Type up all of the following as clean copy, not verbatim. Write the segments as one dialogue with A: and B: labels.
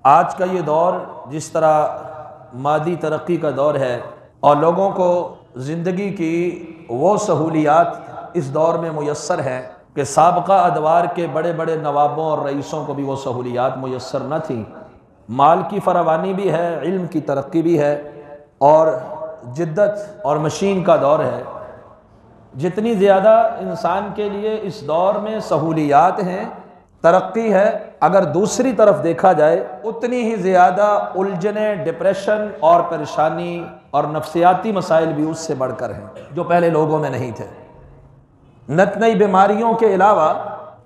A: آج کا یہ دور جس طرح مادی ترقی کا دور ہے اور لوگوں کو زندگی کی وہ سہولیات اس دور میں میسر ہیں کہ سابقہ ادوار کے بڑے بڑے نوابوں اور رئیسوں کو بھی وہ سہولیات میسر نہ تھیں۔ مال کی فراوانی بھی ہے، علم کی ترقی بھی ہے اور جدت اور مشین کا دور ہے۔ جتنی زیادہ انسان کے لیے اس دور میں سہولیات ہیں، ترقی ہے، اگر دوسری طرف دیکھا جائے اتنی ہی زیادہ الجھنیں، ڈپریشن اور پریشانی اور نفسیاتی مسائل بھی اس سے بڑھ کر ہیں جو پہلے لوگوں میں نہیں تھے۔ نت نئی بیماریوں کے علاوہ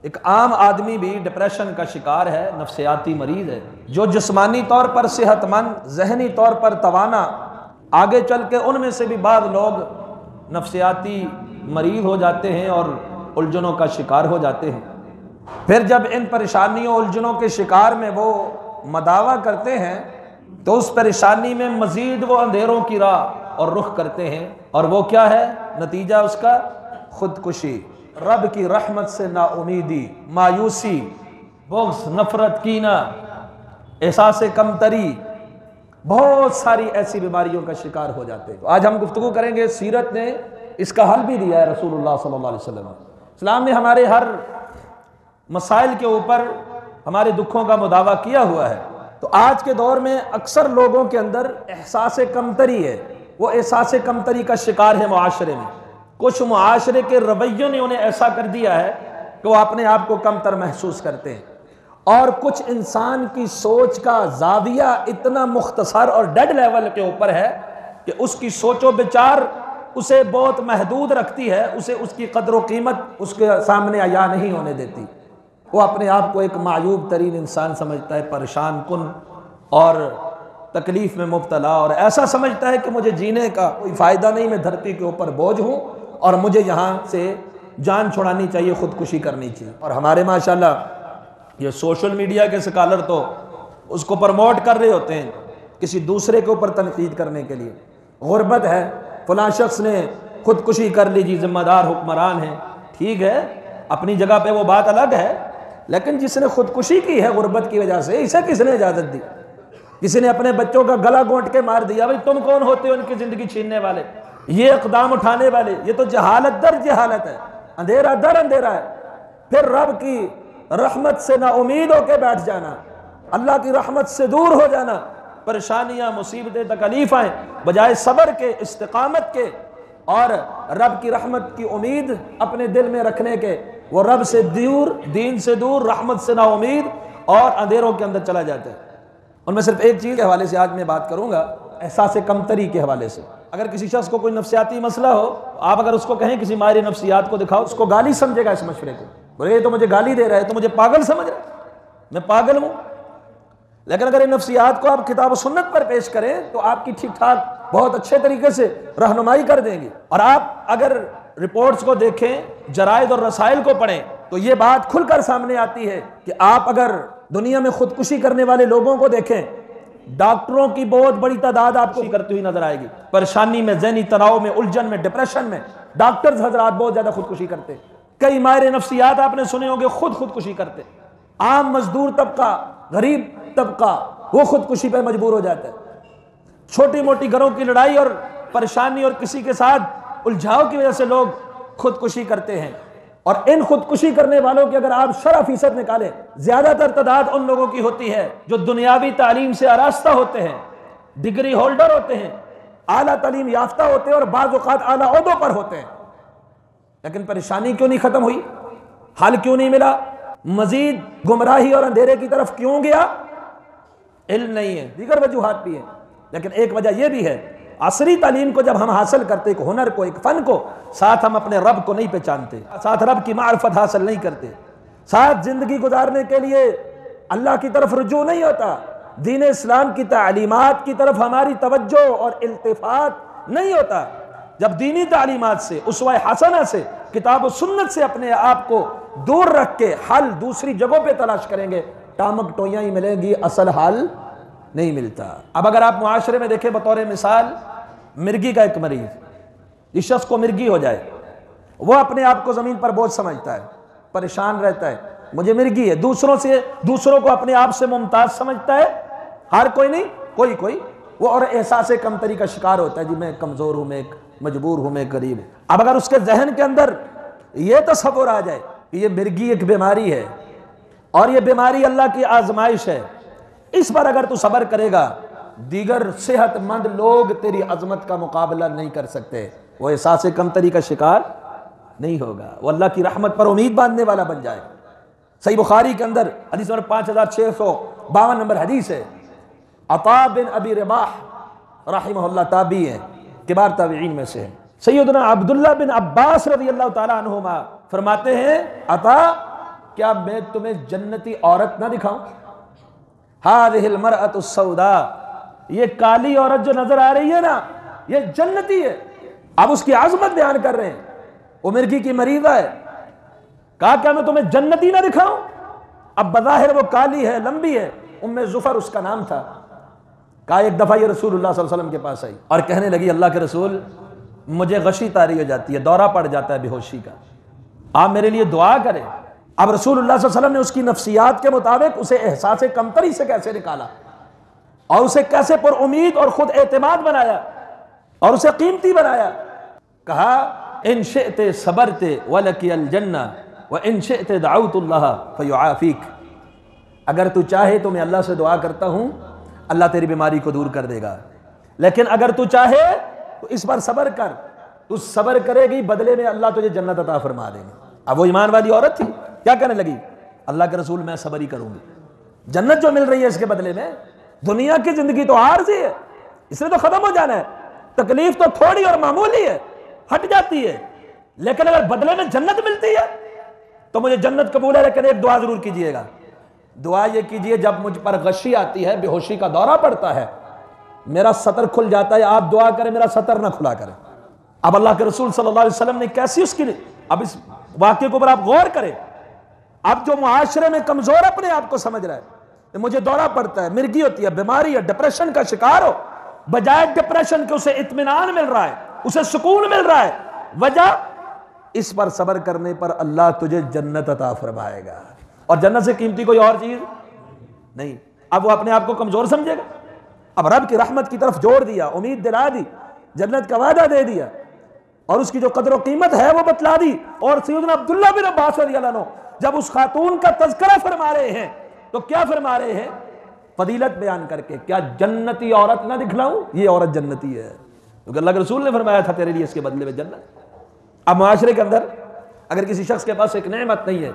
A: ایک عام آدمی بھی ڈپریشن کا شکار ہے، نفسیاتی مریض ہے۔ جو جسمانی طور پر صحت مند، ذہنی طور پر توانا، آگے چل کے ان میں سے بھی بعض لوگ نفسیاتی مریض ہو جاتے ہیں اور الجھنوں کا شکار ہو جاتے ہیں۔ پھر جب ان پریشانیوں الجھنوں کے شکار میں وہ مداوع کرتے ہیں تو اس پریشانی میں مزید وہ اندھیروں کی راہ اور رخ کرتے ہیں، اور وہ کیا ہے نتیجہ اس کا؟ خودکشی، رب کی رحمت سے نا امیدی، مایوسی، بغض، نفرت، کینہ، احساس کمتری، بہت ساری ایسی بیماریوں کا شکار ہو جاتے ہیں۔ تو آج ہم گفتگو کریں گے، سیرت نے اس کا حل بھی دیا ہے، رسول اللہ صلی اللہ علیہ وسلم۔ اسلام نے ہمارے ہر مسائل کے اوپر ہمارے دکھوں کا مداوع کیا ہوا ہے۔ تو آج کے دور میں اکثر لوگوں کے اندر احساس کمتری ہے، وہ احساس کمتری کا شکار ہے معاشرے میں۔ کچھ معاشرے کے رویوں نے انہیں ایسا کر دیا ہے کہ وہ اپنے آپ کو کم تر محسوس کرتے ہیں، اور کچھ انسان کی سوچ کا زاویہ اتنا مختصر اور ڈیڈ لیول کے اوپر ہے کہ اس کی سوچ و بچار اسے بہت محدود رکھتی ہے، اسے اس کی قدر و قیمت اس کے سامنے عیاں نہیں ہونے دیتی۔ وہ اپنے آپ کو ایک معیوب ترین انسان سمجھتا ہے، پریشان کن اور تکلیف میں مبتلا، اور ایسا سمجھتا ہے کہ مجھے جینے کا کوئی فائدہ نہیں، میں دھرتی کے اوپر بوجھ ہوں اور مجھے یہاں سے جان چھڑانی چاہیے، خودکشی کرنی چاہیے۔ اور ہمارے ماشاءاللہ یہ سوشل میڈیا کے سکالر تو اس کو پروموٹ کر رہے ہوتے ہیں کسی دوسرے کے اوپر تنقید کرنے کے لیے۔ غربت ہے، فلاں شخص نے خودکشی کر لی جی، ذمہ دار حکمران ہیں، ٹھیک ہے، اپنی جگہ پہ وہ بات الگ ہے، لیکن جس نے خودکشی کی ہے غربت کی وجہ سے، اسے کس نے اجازت دی؟ کسی نے اپنے بچوں کا گلا گھونٹ کے مار دیا، بھائی تم کون ہوتے ہو ان کی زندگی چھیننے والے، یہ اقدام اٹھانے والے؟ یہ تو جہالت در جہالت ہے، اندھیرا در اندھیرا ہے۔ پھر رب کی رحمت سے نا امید ہو کے بیٹھ جانا، اللہ کی رحمت سے دور ہو جانا، پریشانیاں، مصیبتیں، تکلیفیں، بجائے صبر کے، استقامت کے اور رب کی رحمت کی امید اپنے دل میں رکھنے کے، وہ رب سے دور، دین سے دور، رحمت سے نا امید اور اندھیروں کے اندر چلا جاتا ہے۔ ان میں صرف ایک چیز کے حوالے سے آج میں بات کروں گا، احساس کمتری کے حوالے سے۔ اگر کسی شخص کو کوئی نفسیاتی مسئلہ ہو، آپ اگر اس کو کہیں کسی ماہر نفسیات کو دکھاؤ، اس کو گالی سمجھے گا اس مشورے کو، بولے یہ تو مجھے گالی دے رہا ہے، تو مجھے پاگل سمجھ رہا ہے، میں پاگل ہوں۔ لیکن اگر ان نفسیات کو آپ کتاب و سنت پر پیش کریں تو آپ کی ٹھیک ٹھاک بہت اچھے طریقے سے رہنمائی کر دیں گے۔ اور آپ اگر رپورٹس کو دیکھیں، جرائد اور رسائل کو پڑھیں، تو یہ بات کھل کر سامنے آتی ہے کہ آپ اگر دنیا میں خودکشی کرنے والے لوگوں کو دیکھیں، ڈاکٹروں کی بہت بڑی تعداد آپ کو کرتی ہوئی نظر آئے گی، پریشانی میں، ذہنی تناؤ میں، الجھن میں، ڈپریشن میں ڈاکٹرز حضرات بہت زیادہ خودکشی کرتے ہیں۔ کئی ماہر نفسیات آپ نے سنے ہوں گے خودکشی کرتے۔ عام مزدور طبقہ، غریب طبقہ، وہ خودکشی پہ مجبور ہو جاتا ہے۔ چھوٹی موٹی گھروں کی لڑائی اور پریشانی اور کسی کے ساتھ الجھاؤ کی وجہ سے لوگ خودکشی کرتے ہیں، اور ان خودکشی کرنے والوں کی اگر آپ شرح فیصد نکالیں، زیادہ تر تعداد ان لوگوں کی ہوتی ہے جو دنیاوی تعلیم سے آراستہ ہوتے ہیں، ڈگری ہولڈر ہوتے ہیں، اعلیٰ تعلیم یافتہ ہوتے ہیں اور بعض اوقات اعلیٰ عہدوں پر ہوتے ہیں، لیکن پریشانی کیوں نہیں ختم ہوئی؟ حل کیوں نہیں ملا؟ مزید گمراہی اور اندھیرے کی طرف کیوں گیا؟ علم نہیں ہے، دیگر وجوہات بھی ہیں، لیکن ایک وجہ یہ بھی ہے، عصری تعلیم کو جب ہم حاصل کرتے، ایک ہنر کو، ایک فن کو، ساتھ ہم اپنے رب کو نہیں پہچانتے، ساتھ رب کی معرفت حاصل نہیں کرتے، ساتھ زندگی گزارنے کے لیے اللہ کی طرف رجوع نہیں ہوتا، دین اسلام کی تعلیمات کی طرف ہماری توجہ اور التفات نہیں ہوتا۔ جب دینی تعلیمات سے، اسوہ حسنہ سے، کتاب و سنت سے اپنے آپ کو دور رکھ کے حل دوسری جگہوں پہ تلاش کریں گے، ٹامک ٹوئیاں ہی ملیں گی، اصل حل نہیں ملتا۔ اب اگر آپ معاشرے میں دیکھیں بطور مثال، مرگی کا ایک مریض، جس شخص کو مرگی ہو جائے، وہ اپنے آپ کو زمین پر بوجھ سمجھتا ہے، پریشان رہتا ہے، مجھے مرگی ہے، دوسروں کو اپنے آپ سے ممتاز سمجھتا ہے، ہر کوئی نہیں، کوئی وہ اور احساس کمتری کا شکار ہوتا ہے، جی میں کمزور ہوں، میں مجبور ہوں، میں غریب ہوں۔ اب اگر اس کے ذہن کے اندر یہ تصور آ جائے کہ یہ مرگی ایک بیماری ہے اور یہ بیماری اللہ کی آزمائش ہے، اس پر اگر تو صبر کرے گا، دیگر صحت مند لوگ تیری عظمت کا مقابلہ نہیں کر سکتے، وہ احساس کمتری کا شکار نہیں ہوگا، وہ اللہ کی رحمت پر امید باندھنے والا بن جائے۔ صحیح بخاری کے اندر حدیث نمبر 5652 نمبر حدیث ہے، عطا بن ابی رباح رحمہ اللہ تابعی ہے، کبار تابعین میں سے ہیں۔ سیدنا عبداللہ بن عباس رضی اللہ تعالیٰ عنہما فرماتے ہیں، عطا کیا میں تمہیں جنتی عورت نہ دکھاؤں؟ هذه المرأة السوداء، یہ کالی عورت جو نظر آ رہی ہے نا، یہ جنتی ہے۔ اب اس کی عظمت بیان کر رہے ہیں، وہ مرگی کی مریضہ ہے، کہا کیا میں تمہیں جنتی نہ دکھاؤں؟ اب بظاہر وہ کالی ہے، لمبی ہے، ام زفر اس کا نام تھا۔ کہا ایک دفعہ یہ رسول اللہ صلی اللہ علیہ وسلم کے پاس آئی اور کہنے لگی، اللہ کے رسول مجھے غشی طاری ہو جاتی ہے، دورہ پڑ جاتا ہے بے ہوشی کا، آپ میرے لیے دعا کریں۔ اب رسول اللہ صلی اللہ علیہ وسلم نے اس کی نفسیات کے مطابق اسے احساس کمتری سے کیسے نکالا اور اسے کیسے پر امید اور خود اعتماد بنایا اور اسے قیمتی بنایا۔ کہا ان شئت صبرت ولکی الجنہ وان شئت دعوت اللہ فیعافیک، اگر تو چاہے تو میں اللہ سے دعا کرتا ہوں، اللہ تیری بیماری کو دور کر دے گا، لیکن اگر تو چاہے تو اس پر صبر کر، تو صبر کرے گی بدلے میں اللہ تجھے جنت عطا فرما دے گا۔ اب وہ ایمان والی عورت تھی، کیا کہنے لگی، اللہ کے رسول میں صبر ہی کروں گی، جنت جو مل رہی ہے اس کے بدلے میں، دنیا کی زندگی تو عارضی ہے، اس نے تو ختم ہو جانا ہے، تکلیف تو تھوڑی اور معمولی ہے، ہٹ جاتی ہے، لیکن اگر بدلے میں جنت ملتی ہے تو مجھے جنت قبول ہے، لیکن ایک دعا ضرور کیجئے گا، دعا یہ کیجئے جب مجھ پر غشی آتی ہے، بے ہوشی کا دورہ پڑتا ہے، میرا سطر کھل جاتا ہے، آپ دعا کریں میرا سطر نہ کھلا کریں۔ اب اللہ کے رسول صلی اللہ علیہ وسلم نے کیسی اس کی، اب اس واقعے کو پر آپ غور کریں، اب جو معاشرے میں کمزور اپنے آپ کو سمجھ رہا ہے کہ مجھے دورہ پڑتا ہے، مرگی ہوتی ہے، بیماری ہے، ڈپریشن کا شکار ہو، بجائے ڈپریشن کے اسے اطمینان مل رہا ہے، اسے سکون مل رہا ہے، وجہ اس پر صبر کرنے پر اللہ تجھے جنت عطا فرمائے گا، اور جنت سے قیمتی کوئی اور چیز نہیں۔ اب وہ اپنے آپ کو کمزور سمجھے گا، اب رب کی رحمت کی طرف جوڑ دیا، امید دلا دی، جنت کا وعدہ دے دیا، اور اس کی جو قدر و قیمت ہے وہ بتلا دی۔ اور سیدنا عبداللہ بن عباس رضی اللہ عنہ جب اس خاتون کا تذکرہ فرما رہے ہیں تو کیا فرما رہے ہیں، فضیلت بیان کر کے، کیا جنتی عورت نہ دکھلاؤں، یہ عورت جنتی ہے، کیونکہ اللہ کے رسول نے فرمایا تھا تیرے لیے اس کے بدلے میں جنت۔ اب معاشرے کے اندر اگر کسی شخص کے پاس ایک نعمت نہیں ہے،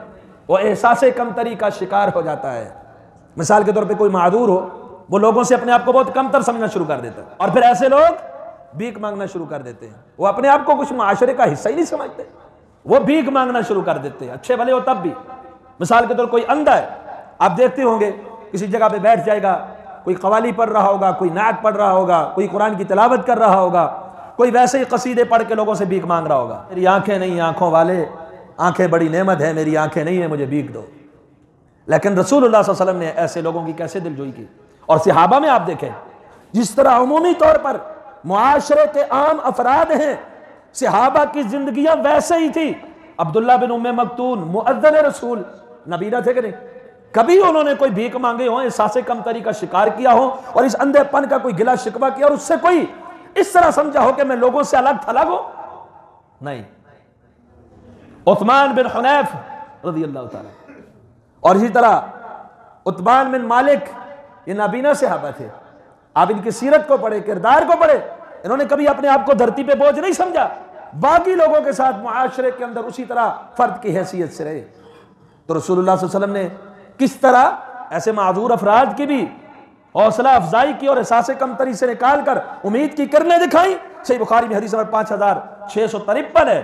A: وہ احساس کمتری کا شکار ہو جاتا ہے۔ مثال کے طور پہ کوئی معذور ہو، وہ لوگوں سے اپنے آپ کو بہت کمتر سمجھنا شروع کر دیتا ہے، اور پھر ایسے لوگ بھیک مانگنا شروع کر دیتے ہیں، وہ اپنے آپ کو کچھ معاشرے کا حصہ ہی نہیں سمجھتے، وہ بھیک مانگنا شروع کر دیتے ہیں، اچھے بھلے ہو تب بھی۔ مثال کے طور کوئی اندھا ہے، آپ دیکھتے ہوں گے کسی جگہ پہ بیٹھ جائے گا، کوئی قوالی پڑھ رہا ہوگا، کوئی نعت پڑھ رہا ہوگا، کوئی قرآن کی تلاوت کر رہا ہوگا، کوئی ویسے ہی قصیدے پڑھ کے لوگوں سے بھیک مانگ رہا ہوگا، میری آنکھیں نہیں آنکھوں والے، آنکھیں بڑی نعمت ہے، میری آنکھیں نہیں ہیں، مجھے بھیک دو۔ لیکن رسول اللہ صلی اللہ علیہ وسلم نے ایسے لوگوں کی کیسے دلجوئی کی، اور صحابہ میں آپ دیکھیں جس طرح عمومی طور پر معاشرے کے عام افراد ہیں، صحابہ کی زندگیاں ویسے ہی تھی۔ عبداللہ بن ام مکتوم مؤذن رسول، نبی نہ تھے کہ نہیں، کبھی انہوں نے کوئی بھیک مانگے ہوں، احساس کمتری کا شکار کیا ہو اور اس اندھے پن کا کوئی گلہ شکوہ کیا اور اس سے کوئی اس طرح سمجھا ہو کہ میں لوگوں سے الگ تھلگ ہوں، نہیں۔ عثمان بن حنیف رضی اللہ تعالیٰ، اور اسی طرح عتبان بن مالک، یہ نابینا صحابہ تھے، آپ ان کی سیرت کو پڑھیں، کردار کو پڑھیں، انہوں نے کبھی اپنے آپ کو دھرتی پہ بوجھ نہیں سمجھا، باقی لوگوں کے ساتھ معاشرے کے اندر اسی طرح فرد کی حیثیت سے رہے۔ تو رسول اللہ صلی اللہ علیہ وسلم نے کس طرح ایسے معذور افراد کی بھی حوصلہ افزائی کی اور احساس کمتری سے نکال کر امید کی کرنیں دکھائیں۔ صحیح بخاری میں حدیث نمبر 5653 ہے،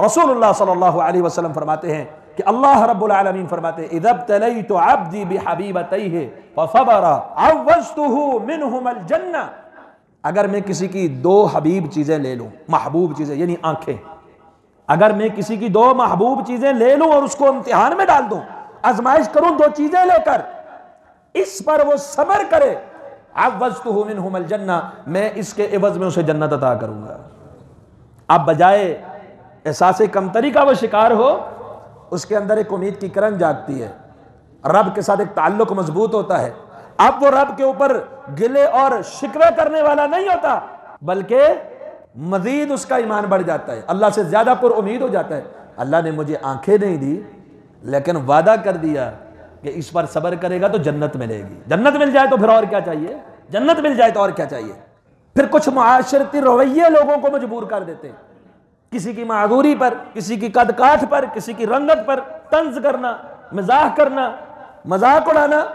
A: رسول اللہ صلی اللہ علیہ وسلم فرماتے ہیں کہ اللہ رب العالمین فرماتے ہیں اذا ابتلیت عبدی بحبیبتیہ فصبر عوضتہ منہم الجنہ، اگر میں کسی کی دو حبیب چیزیں لے لوں، محبوب چیزیں یعنی آنکھیں، اگر میں کسی کی دو محبوب چیزیں لے لوں اور اس کو امتحان میں ڈال دوں، آزمائش کروں دو چیزیں لے کر، اس پر وہ صبر کرے، عوضتہ منہم الجنہ، میں اس کے عوض میں اسے جنت عطا کروں گا۔ اب بجائے احساس کمتری کا وہ شکار ہو، اس کے اندر ایک امید کی کرن جاگتی ہے، رب کے ساتھ ایک تعلق مضبوط ہوتا ہے، اب وہ رب کے اوپر گلے اور شکوے کرنے والا نہیں ہوتا، بلکہ مزید اس کا ایمان بڑھ جاتا ہے، اللہ سے زیادہ پر امید ہو جاتا ہے۔ اللہ نے مجھے آنکھیں نہیں دی لیکن وعدہ کر دیا کہ اس پر صبر کرے گا تو جنت ملے گی، جنت مل جائے تو پھر اور کیا چاہیے، جنت مل جائے تو اور کیا چاہیے۔ پھر کچھ معاشرتی رویے لوگوں کو مجبور کر دیتے ہیں، کسی کی معذوری پر، کسی کی قد کاٹھ پر، کسی کی رنگت پر طنز کرنا، مزاح کرنا، مذاق اڑانا،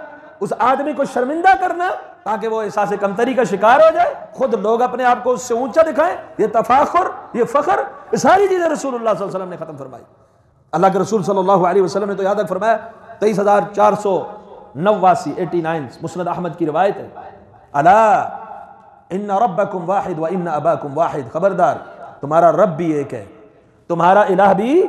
A: اس آدمی کو شرمندہ کرنا تاکہ وہ احساس کمتری کا شکار ہو جائے، خود لوگ اپنے آپ کو اس سے اونچا دکھائیں، یہ تفاخر، یہ فخر، یہ ساری چیزیں رسول اللہ صلی اللہ علیہ وسلم نے ختم فرمائی۔ اللہ کے رسول صلی اللہ علیہ وسلم نے تو یاد فرمایا 23,489 مسند احمد کی روایت ہے، الا ان ربکم واحد وان اباکم واحد، خبردار تمہارا رب بھی ایک ہے، تمہارا الہ بھی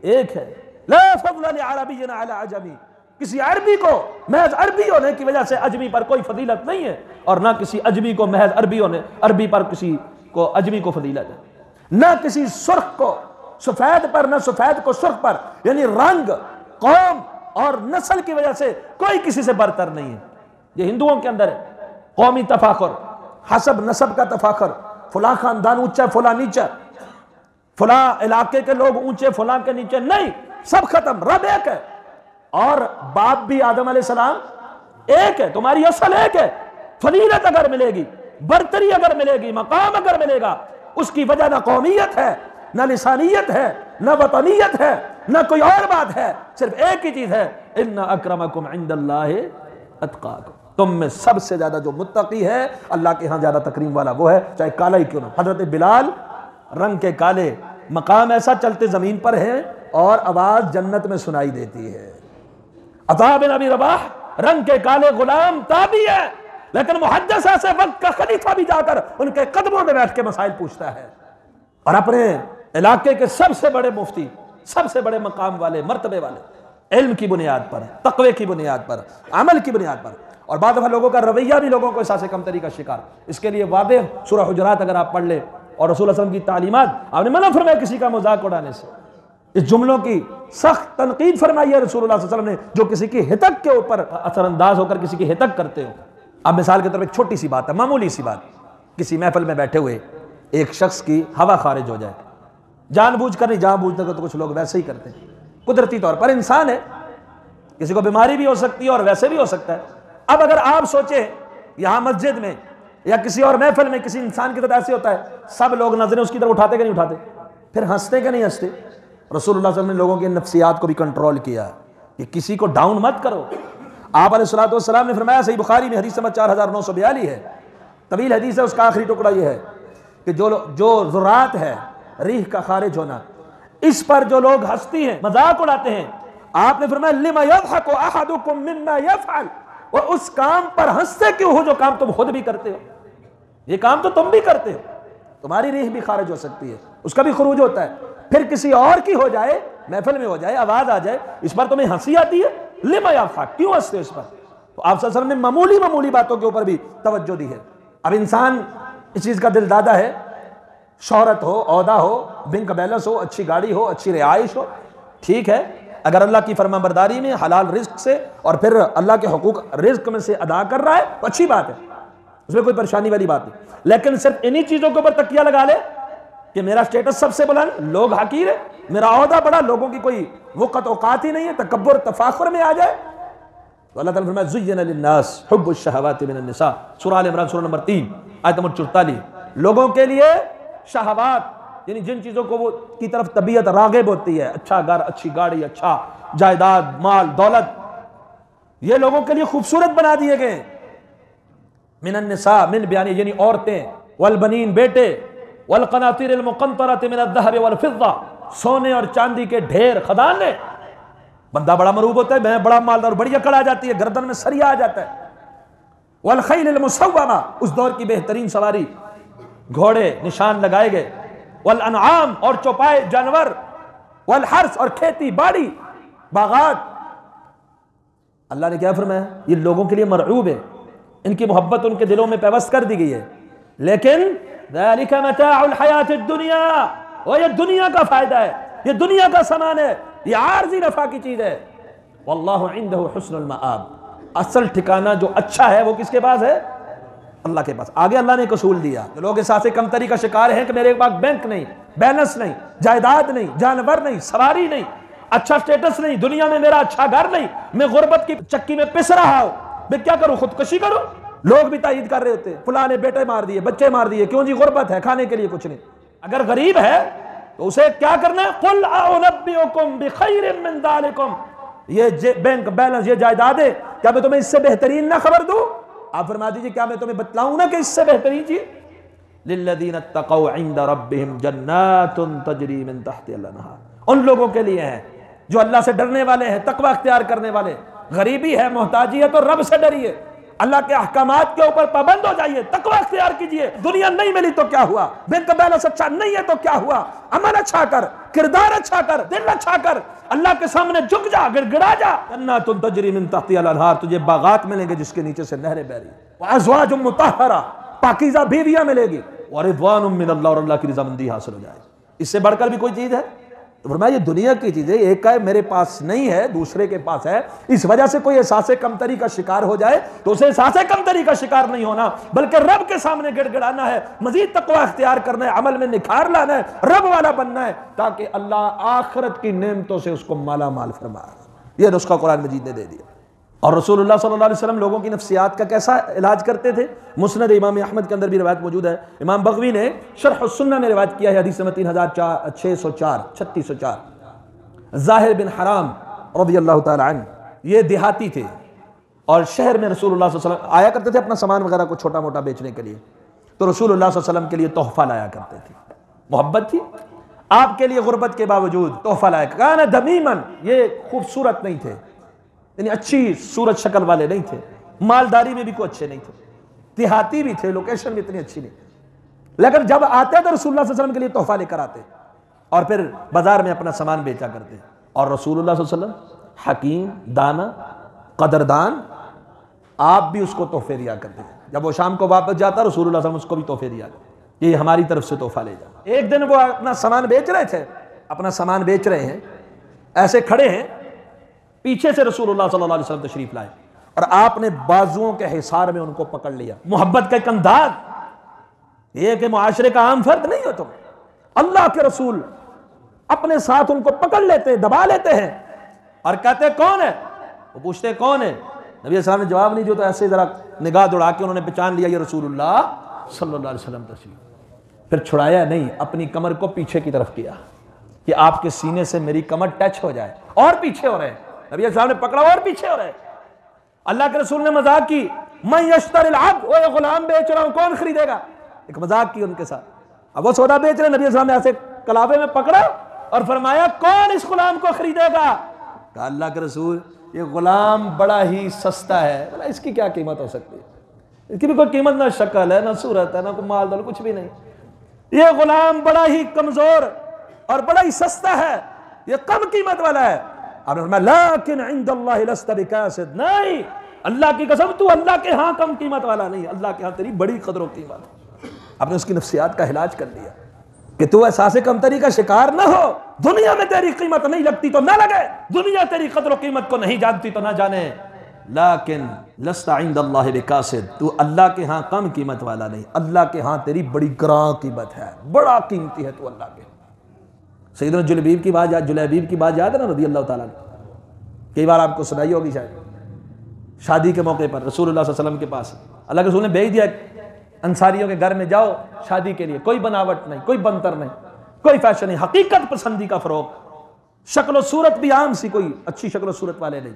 A: ایک ہے، لا فضل لعربی علی عجمی، کسی عربی کو محض عربی ہونے کی وجہ سے اجمی پر کوئی فضیلت نہیں ہے، اور نہ کسی اجمی کو محض عربی پر کسی کو اجمی کو فضیلت ہے، نہ کسی سرخ کو سفید پر، نہ سفید کو سرخ پر، یعنی رنگ، قوم اور نسل کی وجہ سے کوئی کسی سے برتر نہیں ہے۔ یہ ہندوؤں کے اندر ہے، قومی تفاخر، حسب نسب کا تفاخر، فلاں خاندان اونچا فلاں نیچا، فلاں علاقے کے لوگ اونچے فلاں کے نیچے، نہیں، سب ختم، رب ایک ہے، اور باپ بھی آدم علیہ السلام ایک ہے، تمہاری اصل ایک ہے۔ فضیلت اگر ملے گی، برتری اگر ملے گی، مقام اگر ملے گا، اس کی وجہ نہ قومیت ہے، نہ لسانیت ہے، نہ وطنیت ہے، نہ کوئی اور بات ہے، صرف ایک ہی چیز ہے، ان اکرمکم عند اللہ اتقاکم، تم میں سب سے زیادہ جو متقی ہے اللہ کے ہاں زیادہ تکریم والا وہ ہے، چاہے کالا ہی کیوں نہ۔ حضرت بلال رنگ کے کالے، مقام ایسا چلتے زمین پر ہے اور آواز جنت میں سنائی دیتی ہے۔ عطا بن ابی رباح رنگ کے کالے غلام تابعی ہے، لیکن محدث ایسے وقت کا خلیفہ بھی جا کر ان کے قدموں میں بیٹھ کے مسائل پوچھتا ہے، اور اپنے علاقے کے سب سے بڑے مفتی، سب سے بڑے مقام والے، مرتبے والے، علم کی بنیاد پر، تقوی کی بنیاد پر، عمل کی بنیاد پر، اور بعض دفعہ لوگوں کا رویہ بھی لوگوں کو احساس کمتری کا شکار۔ اس کے لیے واضح سورہ حجرات اگر آپ پڑھ لیں اور رسول اللہ صلی اللہ علیہ وسلم کی تعلیمات، آپ نے منع فرمایا کسی کا مذاق اڑانے سے، اس جملوں کی سخت تنقید فرمائی ہے رسول اللہ صلی اللہ علیہ وسلم نے، جو کسی کی ہتک کے اوپر اثر انداز ہو کر کسی کی ہتک کرتے ہو۔ اب مثال کے طور پر ایک چھوٹی سی بات ہے، معمولی سی بات، کسی محفل میں بیٹھے ہوئے ایک شخص کی ہوا خارج ہو جائے، جان بوجھ کر نہیں، جان بوجھ کر تو کچھ لوگ ویسے ہی کرتے ہیں، قدرتی طور پر انسان ہے، کسی کو بیماری بھی ہو سکتی ہے اور ویسے بھی ہو سکتا ہے۔ اب اگر آپ سوچیں یہاں مسجد میں یا کسی اور محفل میں کسی انسان کی طرح ایسے ہوتا ہے، سب لوگ نظریں اس کی طرف اٹھاتے کہ نہیں اٹھاتے، پھر ہنستے کہ نہیں ہنستے؟ رسول اللہ صلی اللہ علیہ وسلم نے لوگوں کی نفسیات کو بھی کنٹرول کیا کہ کسی کو ڈاؤن مت کرو۔ آپ علیہ السلام نے فرمایا، صحیح بخاری میں حدیث نمبر 4942 ہے، طویل حدیث ہے، اس کا آخری ٹکڑا یہ ہے کہ جو ذرات ہے، ریح کا خارج ہونا، اس پر جو لوگ ہنستی ہیں، مذاق اڑاتے ہیں، آپ نے فرمایا لِمَ يَضْحَكُ أَحَدُكُم مِّمَّا يَفْعَلُ، وہ اس کام پر ہنستے کیوں ہو جو کام تم خود بھی کرتے ہو؟ یہ کام تو تم بھی کرتے ہو، تمہاری ریح بھی خارج ہو سکتی ہے، اس کا بھی خروج ہوتا ہے، پھر کسی اور کی ہو جائے، محفل میں ہو جائے، آواز آ جائے، اس پر تمہیں ہنسی آتی ہے، لِمَ يَضْحَكُ، کیوں ہنستے ہو اس پر؟ تو آپ صلی اللہ علیہ وسلم نے معمولی باتوں کے اوپر بھی توجہ دی ہے۔ اب انسان اس چیز کا دل دادا ہے، شہرت ہو، عہدہ ہو، بینک بیلنس ہو، اچھی گاڑی ہو، اچھی رہائش ہو، ٹھیک ہے، اگر اللہ کی فرما برداری میں حلال رزق سے اور پھر اللہ کے حقوق رزق میں سے ادا کر رہا ہے تو اچھی بات ہے، اس میں کوئی پریشانی والی بات نہیں، لیکن صرف انہی چیزوں کے اوپر تکیہ لگا لے کہ میرا سٹیٹس سب سے بلند، لوگ حقیر ہے، میرا عہدہ بڑا، لوگوں کی کوئی وقت اوقات ہی نہیں ہے، تکبر تفاخر میں آ جائے، تو اللہ تعالیٰ نے فرمایا زُيِّنَ لِلنَّاسِ حُبُّ الشَّهَوَاتِ مِنَ النِّسَاءِ، سورہ آل عمران سورہ نمبر 3 آیت نمبر 44، لوگوں کے لیے شہوات یعنی جن چیزوں کو وہ کی طرف طبیعت راغب ہوتی ہے، اچھا گھر، اچھی گاڑی، اچھا جائیداد، مال، دولت، یہ لوگوں کے لیے خوبصورت بنا دیے گئے۔ من النساء، من بیانی یعنی عورتیں، والبنین بیٹے، والقناطیر المقنطرۃ من الذهب والفضہ، سونے اور چاندی کے ڈھیر خزانے۔ بندہ بڑا مروب ہوتا ہے، میں بڑا مالدار، بڑی اکڑ آ جاتی ہے، گردن میں سریا آ جاتا ہے۔ والخیل المسومہ، اس دور کی بہترین سواری، گھوڑے نشان لگائے گئے، والانعام اور چوپائے جانور، والحرث اور کھیتی باڑی باغات۔ اللہ نے کیا فرمایا؟ یہ لوگوں کے لیے مرعوب ہے، ان کی محبت ان کے دلوں میں پیوست کر دی گئی ہے، لیکن ذالک متاع الحیات الدنیا، وہ یہ دنیا کا فائدہ ہے، یہ دنیا کا سامان ہے، یہ عارضی نفع کی چیز ہے۔ واللہ عنده حسن المآب، اصل ٹھکانہ جو اچھا ہے وہ کس کے پاس ہے؟ اللہ کے پاس۔ آگے اللہ نے ایک اصول دیا، لوگ احساس کمتری کا شکار ہیں کہ میرے پاس بینک نہیں، بیلنس نہیں، جائیداد نہیں، جانور نہیں، سواری نہیں، اچھا سٹیٹس نہیں، دنیا میں میرا اچھا گھر نہیں، میں غربت کی چکی میں پس رہا ہوں، میں کیا کروں؟ خودکشی کروں؟ لوگ بھی تائید کر رہے ہوتے، فلاں نے بیٹے مار دیے، بچے مار دیے، کیوں جی؟ غربت ہے، کھانے کے لیے کچھ نہیں۔ اگر غریب ہے تو اسے کیا کرنا ہے؟ قُلْ أَنَبِّئُكُمْ بِخَيْرٍ مِّن ذَلِكُمْ، یہ بینک بیلنس، یہ جائیدادیں، کیا میں تمہیں اس سے بہترین نہ خبر دوں؟ آپ فرما دیجئے کیا میں تمہیں بتلاؤں نا کہ اس سے بہترین چیز؟ لِلَّذِينَ اتَّقَوْا عِندَ رَبِّهِمْ جَنَّاتٌ تَجْرِي مِن تَحْتِهَا الْأَنْهَارُ، ان لوگوں کے لیے ہے جو اللہ سے ڈرنے والے ہیں، تقوی اختیار کرنے والے۔ غریبی ہے، محتاجی ہے تو رب سے ڈریے، اللہ کے احکامات کے اوپر پابند ہو جائیے، تقوی اختیار کیجئے۔ دنیا نہیں ملی تو کیا ہوا؟ بینک بیلنس اچھا نہیں ہے تو کیا ہوا؟ عمل اچھا کر، کردار اچھا کر، دل اچھا کر، اللہ کے سامنے جھک جا، گڑ گڑا جا۔ جنات تجری من تحتها الانہار، تجھے باغات ملیں گے جس کے نیچے سے نہریں بہ رہی ہیں۔ وازواج مطہرہ، پاکیزہ بیویاں ملے گی۔ ورضوان من اللہ، اور اللہ کی رضامندی حاصل ہو جائے گی۔ اس سے بڑھ کر بھی کوئی چیز ہے؟ تو فرمایا یہ دنیا کی چیزیں، ایک ہے میرے پاس نہیں ہے، دوسرے کے پاس ہے، اس وجہ سے کوئی احساس کمتری کا شکار ہو جائے تو اسے احساس کمتری کا شکار نہیں ہونا، بلکہ رب کے سامنے گڑ گڑانا ہے، مزید تقوی اختیار کرنا ہے، عمل میں نکھار لانا ہے، رب والا بننا ہے، تاکہ اللہ آخرت کی نعمتوں سے اس کو مالا مال فرمائے۔ یہ نسخہ قرآن مجید نے دے دیا۔ اور رسول اللہ صلی اللہ علیہ وسلم لوگوں کی نفسیات کا کیسا علاج کرتے تھے؟ مسند امام احمد کے اندر بھی روایت موجود ہے، امام بغوی نے شرح السنہ میں روایت کیا ہے، حدیث نمبر 3604 ظاہر بن حرام رضی اللہ تعالی عنہ، یہ دیہاتی تھے اور شہر میں رسول اللہ صلی اللہ علیہ وسلم آیا کرتے تھے اپنا سامان وغیرہ کو چھوٹا موٹا بیچنے کے لیے، تو رسول اللہ صلی اللہ علیہ وسلم کے لیے تحفہ لایا کرتے تھے، محبت تھی آپ کے لیے، غربت کے باوجود تحفہ لایا۔ کان دمیمن، یہ خوبصورت نہیں تھے، یعنی اچھی صورت شکل والے نہیں تھے، مالداری میں بھی کوئی اچھے نہیں تھے، دیہاتی بھی تھے، لوکیشن بھی اتنی اچھی نہیں، لیکن جب آتے تو رسول اللہ صلی اللہ علیہ وسلم کے لیے تحفہ لے کر آتے اور پھر بازار میں اپنا سامان بیچا کرتے۔ اور رسول اللہ صلی اللہ علیہ وسلم حکیم، دانا، قدردان، آپ بھی اس کو تحفے دیا کرتے۔ جب وہ شام کو واپس جاتا رسول اللہ صلی اللہ علیہ وسلم اس کو بھی تحفے دیا کرتے، یہ ہماری طرف سے تحفہ لے جا۔ ایک دن وہ اپنا سامان بیچ رہے تھے، اپنا سامان بیچ رہے ہیں، ایسے کھڑے ہیں، پیچھے سے رسول اللہ صلی اللہ علیہ وسلم تشریف لائے اور آپ نے بازوؤں کے حصار میں ان کو پکڑ لیا۔ محبت کا ایک انداز، یہ کہ معاشرے کا عام فرد نہیں ہو تم، اللہ کے رسول اپنے ساتھ ان کو پکڑ لیتے، دبا لیتے ہیں اور کہتے کون ہے؟ وہ پوچھتے کون ہے؟ نبی علیہ السلام نے جواب نہیں دیا تو ایسے ذرا نگاہ دوڑا کے انہوں نے پہچان لیا، یہ رسول اللہ صلی اللہ علیہ وسلم تشریف۔ پھر چھڑایا نہیں، اپنی کمر کو پیچھے کی طرف کیا کہ آپ کے سینے سے میری کمر ٹچ ہو جائے، اور پیچھے ہو رہے ہیں، نبی علیہ السلام نے پکڑا اور پیچھے ہو رہے ہیں۔ اللہ کے رسول نے مذاق کی، من یشتری العبد، وہ غلام بیچ رہا ہوں، کون خریدے گا؟ ایک مذاق کی ان کے ساتھ۔ اب وہ سودا بیچ رہے ہیں، نبی علیہ السلام نے ایسے کلابے میں پکڑا اور فرمایا کون اس غلام کو خریدے گا؟ کہا اللہ کے رسول یہ غلام بڑا ہی سستا ہے، بولا اس کی کیا قیمت ہو سکتی ہے؟ اس کی بھی کوئی قیمت نہ شکل ہے، نہ صورت ہے، نہ کوئی مال دولت، کچھ بھی نہیں، یہ غلام بڑا ہی کمزور اور بڑا ہی سستا ہے، یہ کم قیمت والا ہے۔ آپ نے فرمایا لیکن عند اللہ لست بکاسد، نہیں اللہ کی قسم تو اللہ کے ہاں کم قیمت والا نہیں، اللہ کے ہاں تیری بڑی قدر و قیمت ہے۔ آپ نے اس کی نفسیات کا علاج کر دیا کہ تو احساس کمتری کا شکار نہ ہو، دنیا میں تیری قیمت نہیں لگتی تو نہ لگے، دنیا تیری قدر و قیمت کو نہیں جانتی تو نہ جانے، لیکن لست عند اللہ بکاسد، تو اللہ کے ہاں کم قیمت والا نہیں، اللہ کے ہاں تیری بڑی گراں قیمت ہے، بڑا قیمتی ہے تو اللہ کے۔ سیدنا جلیبیب کی بات یاد ہے نا رضی اللہ تعالیٰ عنہ، کئی بار آپ کو سنائی ہوگی شاید، شادی کے موقع پر رسول اللہ صلی اللہ علیہ وسلم کے پاس اللہ کے رسول نے بھیج دیا انصاریوں کے گھر میں، جاؤ شادی کے لیے، کوئی بناوٹ نہیں، کوئی بنتر نہیں، کوئی فیشن نہیں، حقیقت پسندی کا فروغ، شکل و صورت بھی عام سی، کوئی اچھی شکل و صورت والے نہیں،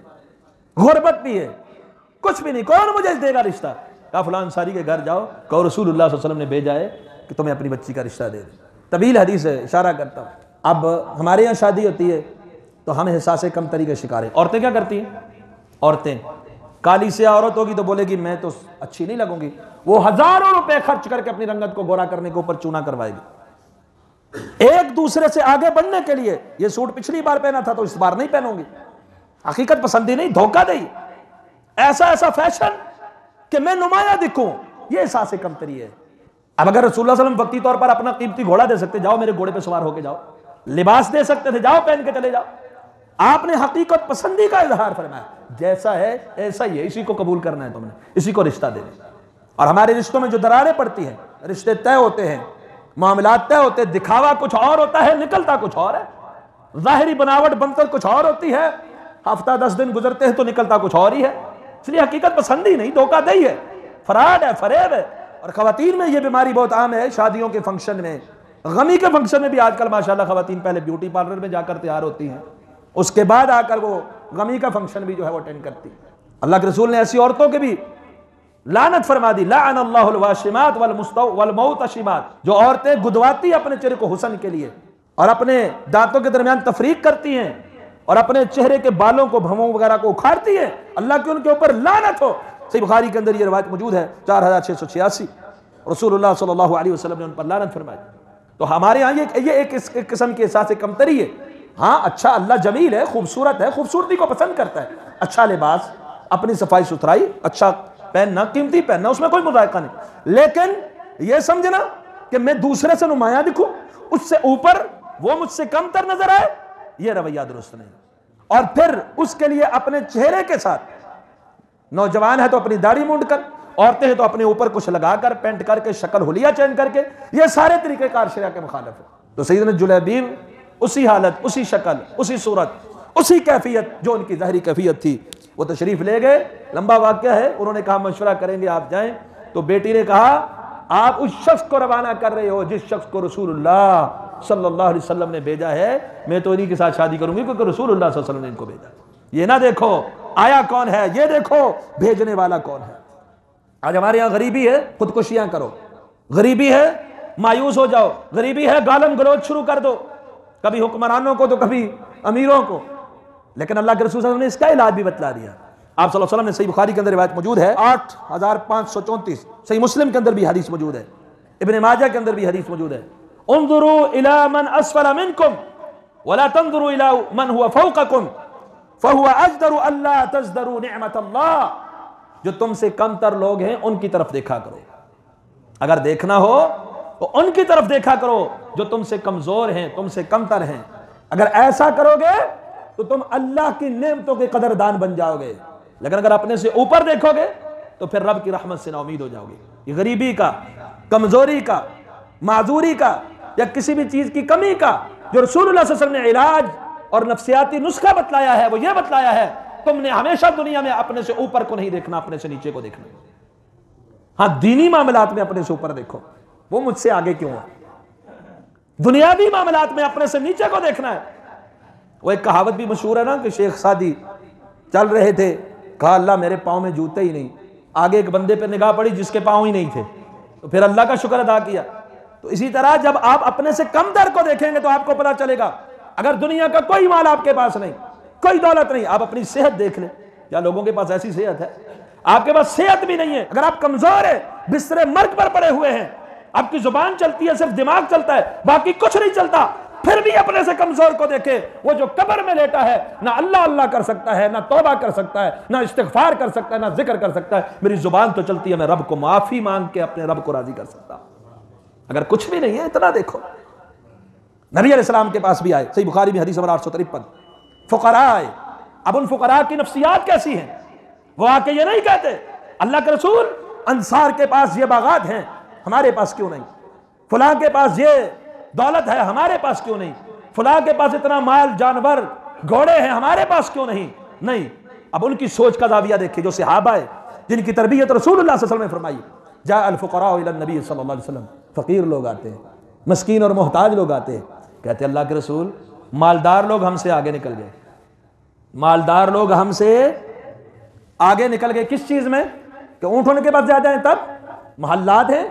A: غربت بھی ہے، کچھ بھی نہیں، کون مجھے دے گا رشتہ؟ کہا فلاں انصاری کے گھر جاؤ، کہو رسول اللہ صلی اللہ علیہ وسلم نے بھیجا ہے کہ تمہیں اپنی بچی کا رشتہ دے دیں۔ طویل حدیث ہے، اشارہ کرتا ہوں۔ اب ہمارے یہاں شادی ہوتی ہے تو ہم احساس کمتری کے شکار ہیں۔ عورتیں کیا کرتی ہیں؟ عورتیں کالی سیاہ عورت ہوگی تو بولے گی میں تو اچھی نہیں لگوں گی، وہ ہزاروں روپے خرچ کر کے اپنی رنگت کو گورا کرنے کے اوپر چونا کروائے گی، ایک دوسرے سے آگے بڑھنے کے لیے۔ یہ سوٹ پچھلی بار پہنا تھا تو اس بار نہیں پہنوں گی، حقیقت پسندی نہیں، دھوکہ دہی، ایسا فیشن کہ میں نمایاں دکھوں، یہ احساس کمتری ہے۔ اب اگر رسول اللہ صلی اللہ علیہ وسلم وقتی طور پر اپنا قیمتی گھوڑا دے سکتے، جاؤ میرے گھوڑے پہ سوار ہو کے جاؤ، لباس دے سکتے تھے، جاؤ پہن کے چلے جاؤ، آپ نے حقیقت پسندی کا اظہار فرمایا۔ جیسا ہے ایسا ہی ہے، اسی کو قبول کرنا ہے تم نے، اسی کو رشتہ دینا ہے۔ اور ہمارے رشتوں میں جو دراریں پڑتی ہیں، رشتے طے ہوتے ہیں، معاملات طے ہوتے ہیں، دکھاوا کچھ اور ہوتا ہے، نکلتا کچھ اور ہے، ظاہری بناوٹ بنتر کچھ اور ہوتی ہے، ہفتہ 10 دن گزرتے ہیں تو نکلتا کچھ اور ہی ہے۔ اس لیے حقیقت پسندی نہیں، دھوکہ دہی ہے، فراڈ ہے، فریب ہے۔ اور خواتین میں یہ بیماری بہت عام ہے، شادیوں کے فنکشن میں، غمی کے فنکشن میں بھی آج کل ماشاءاللہ خواتین پہلے بیوٹی پارلر میں جا کر تیار ہوتی ہیں، اس کے بعد آ کر وہ غمی کا فنکشن بھی جو ہے وہ اٹینڈ کرتی ہیں۔ اللہ کے رسول نے ایسی عورتوں کے بھی لعنت فرما دی، لعن اللہ الواشمات والموتشمات، جو عورتیں گدواتی اپنے چہرے کو حسن کے لیے اور اپنے دانتوں کے درمیان تفریق کرتی ہیں اور اپنے چہرے کے بالوں کو، بھووں وغیرہ کو اکھاڑتی ہیں، اللہ کی ان کے اوپر لعنت ہو۔ صحیح بخاری کے اندر یہ روایت موجود ہے 4686، رسول اللہ صلی اللہ علیہ وسلم نے ان پر لعنت فرمائی۔ تو ہمارے ہاں یہ ایک قسم کے احساس کمتری ہے۔ ہاں اچھا، اللہ جمیل ہے، خوبصورت ہے، خوبصورتی کو پسند کرتا ہے، اچھا لباس، اپنی صفائی ستھرائی، اچھا پہننا، قیمتی پہننا، اس میں کوئی مذائقہ نہیں، لیکن یہ سمجھنا کہ میں دوسرے سے نمایاں دکھوں، اس سے اوپر، وہ مجھ سے کم تر نظر آئے، یہ رویہ درست نہیں۔ اور پھر اس کے لیے اپنے چہرے کے ساتھ، نوجوان ہے تو اپنی داڑھی مونڈ کر، عورتیں ہیں تو اپنے اوپر کچھ لگا کر، پینٹ کر کے، شکل حلیہ چینج کر کے، یہ سارے طریقہ کار شریعہ کے مخالف ہے۔ تو سیدنا جلیبیب اسی حالت، اسی شکل، اسی صورت، اسی کیفیت جو ان کی ظاہری کیفیت تھی، وہ تشریف لے گئے۔ لمبا واقعہ ہے، انہوں نے کہا مشورہ کریں گے، آپ جائیں۔ تو بیٹی نے کہا آپ اس شخص کو روانہ کر رہے ہو جس شخص کو رسول اللہ صلی اللہ علیہ وسلم نے بھیجا ہے، میں تو انہی کے ساتھ شادی کروں گی کیونکہ رسول اللہ صلی اللہ علیہ وسلم نے ان کو بھیجا۔ یہ نہ دیکھو آیا کون ہے، یہ دیکھو بھیجنے والا کون ہے۔ آج ہمارے یہاں غریبی ہے، خودکشیاں کرو، غریبی ہے مایوس ہو جاؤ، غریبی ہے گالم گلوچ شروع کر دو، کبھی حکمرانوں کو تو کبھی امیروں کو۔ لیکن اللہ کے رسول صلی اللہ علیہ وسلم نے اس کا علاج بھی بتلا دیا۔ آپ صلی اللہ علیہ وسلم نے، صحیح بخاری کے اندر روایت موجود ہے 8534، صحیح مسلم کے اندر بھی حدیث موجود ہے، ابن ماجہ کے اندر بھی حدیث موجود ہے، انظروا الى من اسفل منکم ولا تنظروا الى من هو فوقکم فهو اجدر الا تزدروا نعمت اللہ۔ جو تم سے کم تر لوگ ہیں ان کی طرف دیکھا کرو، اگر دیکھنا ہو تو ان کی طرف دیکھا کرو جو تم سے کمزور ہیں، تم سے کم تر ہیں۔ اگر ایسا کرو گے تو تم اللہ کی نعمتوں کے قدردان بن جاؤ گے، لیکن اگر اپنے سے اوپر دیکھو گے تو پھر رب کی رحمت سے نا امید ہو جاؤ گے۔ یہ غریبی کا، کمزوری کا، معذوری کا، یا کسی بھی چیز کی کمی کا جو رسول اللہ صلی اللہ علیہ وسلم نے علاج اور نفسیاتی نسخہ بتلایا ہے، وہ یہ بتلایا ہے تم نے ہمیشہ دنیا میں اپنے سے اوپر کو نہیں دیکھنا، اپنے سے نیچے کو دیکھنا۔ ہاں دینی معاملات میں اپنے سے اوپر دیکھو، وہ مجھ سے آگے کیوں ہے۔ دنیاوی معاملات میں اپنے سے نیچے کو دیکھنا ہے۔ وہ ایک کہاوت بھی مشہور ہے نا کہ شیخ سعدی چل رہے تھے، کہا اللہ میرے پاؤں میں جوتے ہی نہیں، آگے ایک بندے پہ نگاہ پڑی جس کے پاؤں ہی نہیں تھے، تو پھر اللہ کا شکر ادا کیا۔ تو اسی طرح جب آپ اپنے سے کم در کو دیکھیں گے تو آپ کو پتا چلے گا، اگر دنیا کا کوئی مال آپ کے پاس نہیں، کوئی دولت نہیں، آپ اپنی صحت دیکھ لیں، کیا لوگوں کے پاس ایسی صحت ہے؟ آپ کے پاس صحت بھی نہیں ہے، اگر آپ کمزور ہیں، بستر مرگ پر پڑے ہوئے ہیں، آپ کی زبان چلتی ہے، صرف دماغ چلتا ہے، باقی کچھ نہیں چلتا، پھر بھی اپنے سے کمزور کو دیکھے، وہ جو قبر میں لیٹا ہے نہ اللہ اللہ کر سکتا ہے، نہ توبہ کر سکتا ہے، نہ استغفار کر سکتا ہے، نہ ذکر کر سکتا ہے، میری زبان تو چلتی ہے، میں رب کو معافی مانگ کے اپنے رب کو راضی کر سکتا ہوں۔ اگر کچھ بھی نہیں ہے اتنا دیکھو۔ نبی علیہ السلام کے پاس بھی آئے، صحیح بخاری میں حدیث نمبر 853، فقراء آئے۔ اب ان فقراء کی نفسیات کیسی ہیں؟ وہ آ کے یہ نہیں کہتے اللہ کے رسول انصار کے پاس یہ باغات ہیں، ہمارے پاس کیوں نہیں؟ فلاں کے پاس یہ دولت ہے، ہمارے پاس کیوں نہیں؟ فلاں کے پاس اتنا مال، جانور، گھوڑے ہیں، ہمارے پاس کیوں نہیں؟ نہیں، اب ان کی سوچ کا زاویہ دیکھیں، جو صحابہ ہے جن کی تربیت رسول اللہ صلی اللہ علیہ وسلم نے فرمائی۔ جاء الفقراء الی النبی صلی اللہ علیہ وسلم، فقیر لوگ آتے ہیں، مسکین اور محتاج لوگ آتے ہیں، کہتے ہیں اللہ کے رسول مالدار لوگ ہم سے آگے نکل گئے، مالدار لوگ ہم سے آگے نکل گئے۔ کس چیز میں؟ کہ اونٹ ان کے پاس زیادہ ہیں، تب محلات ہیں،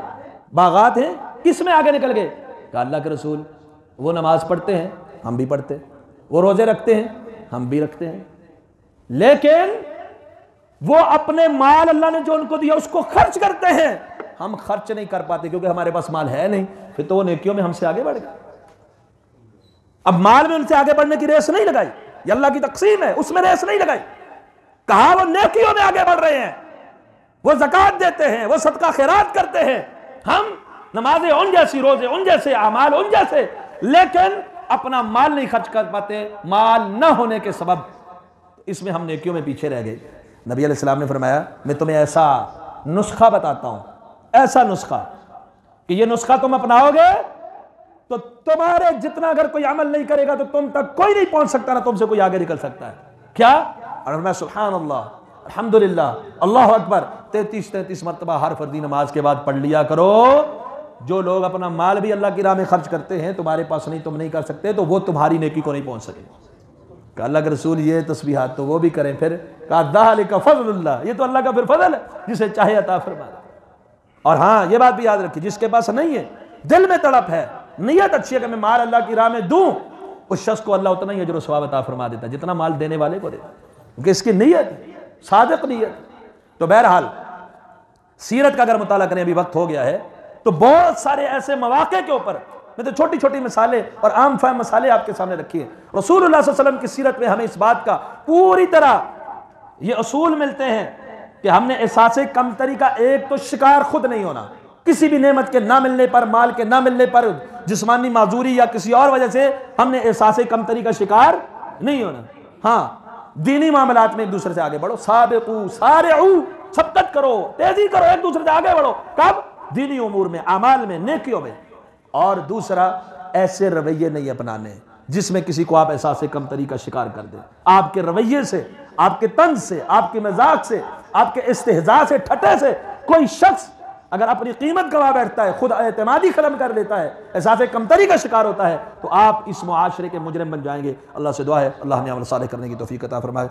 A: باغات ہیں، کس میں آگے نکل گئے؟ کہ اللہ کے رسول وہ نماز پڑھتے ہیں، ہم بھی پڑھتے ہیں، وہ روزے رکھتے ہیں، ہم بھی رکھتے ہیں، لیکن وہ اپنے مال اللہ نے جو ان کو دیا اس کو خرچ کرتے ہیں، ہم خرچ نہیں کر پاتے کیونکہ ہمارے پاس مال ہے نہیں، پھر تو وہ نیکیوں میں ہم سے آگے بڑھ گئے۔ اب مال میں ان سے آگے بڑھنے کی ریس نہیں لگائی، یہ اللہ کی تقسیم ہے، اس میں ریس نہیں لگائی، کہا وہ نیکیوں میں آگے بڑھ رہے ہیں، وہ زکوٰۃ دیتے ہیں، وہ صدقہ خیرات کرتے ہیں، ہم نمازیں ان جیسی، روزے ان جیسے، اعمال ان جیسے، لیکن اپنا مال نہیں خرچ کر پاتے، مال نہ ہونے کے سبب۔ اس میں ہم نیکیوں میں پیچھے رہ گئے۔ نبی علیہ السلام نے فرمایا میں تمہیں ایسا نسخہ بتاتا ہوں، ایسا نسخہ کہ یہ نسخہ تم اپناؤ گے تو تمہارے جتنا اگر کوئی عمل نہیں کرے گا تو تم تک کوئی نہیں پہنچ سکتا، نہ تم سے کوئی آگے نکل سکتا ہے۔ کیا؟ اور میں سبحان اللہ، الحمدللہ، اللہ اکبر 33 مرتبہ ہر فردی نماز کے بعد پڑھ لیا کرو۔ جو لوگ اپنا مال بھی اللہ کی راہ میں خرچ کرتے ہیں، تمہارے پاس نہیں، تم نہیں کر سکتے، تو وہ تمہاری نیکی کو نہیں پہنچ سکے۔ کہ اللہ کے رسول یہ تسبیحات تو وہ بھی کریں، پھر کہا ذالک فضل اللہ، یہ تو اللہ کا پھر فضل ہے، جسے چاہے عطا فرما دے۔ اور ہاں یہ بات بھی یاد رکھیے، جس کے پاس نہیں ہے، دل میں تڑپ ہے، نیت اچھی ہے کہ میں مال اللہ کی راہ میں دوں، اس شخص کو اللہ اتنا ہی اجر و ثواب عطا فرما دیتا ہے جتنا مال دینے والے کو دیتا ہے، کیونکہ اس کی نیت صادق نیت۔ تو بہرحال سیرت کا اگر مطالعہ کریں، ابھی وقت ہو گیا ہے، تو بہت سارے ایسے مواقع کے اوپر میں تو چھوٹی چھوٹی مثالیں اور عام فہم مسائل آپ کے سامنے رکھی ہیں۔ رسول اللہ صلی اللہ علیہ وسلم کی سیرت میں ہمیں اس بات کا پوری طرح یہ اصول ملتے ہیں کہ ہم نے احساس کمتری کا ایک تو شکار خود نہیں ہونا، کسی بھی نعمت کے نہ ملنے پر، مال کے نہ ملنے پر، جسمانی معذوری یا کسی اور وجہ سے ہم نے احساس کمتری کا شکار نہیں ہونا۔ ہاں دینی معاملات میں ایک دوسرے سے آگے بڑھو، سابقو سارعو، سبقت کرو، تیزی کرو، ایک دوسرے سے آگے بڑھو۔ کب؟ دینی امور میں، اعمال میں، نیکیوں میں۔ اور دوسرا، ایسے رویے نہیں اپنانے جس میں کسی کو آپ احساس کمتری کا شکار کر دیں۔ آپ کے رویے سے، آپ کے طنز سے، آپ کے مذاق سے، آپ کے استہزاء سے، ٹھٹے سے کوئی شخص اگر اپنی قیمت گنوا بیٹھتا ہے، خود اعتمادی ختم کر لیتا ہے، احساس کمتری کا شکار ہوتا ہے، تو آپ اس معاشرے کے مجرم بن جائیں گے۔ اللہ سے دعا ہے اللہ ہمیں عمل صالح کرنے کی توفیق عطا فرمائے۔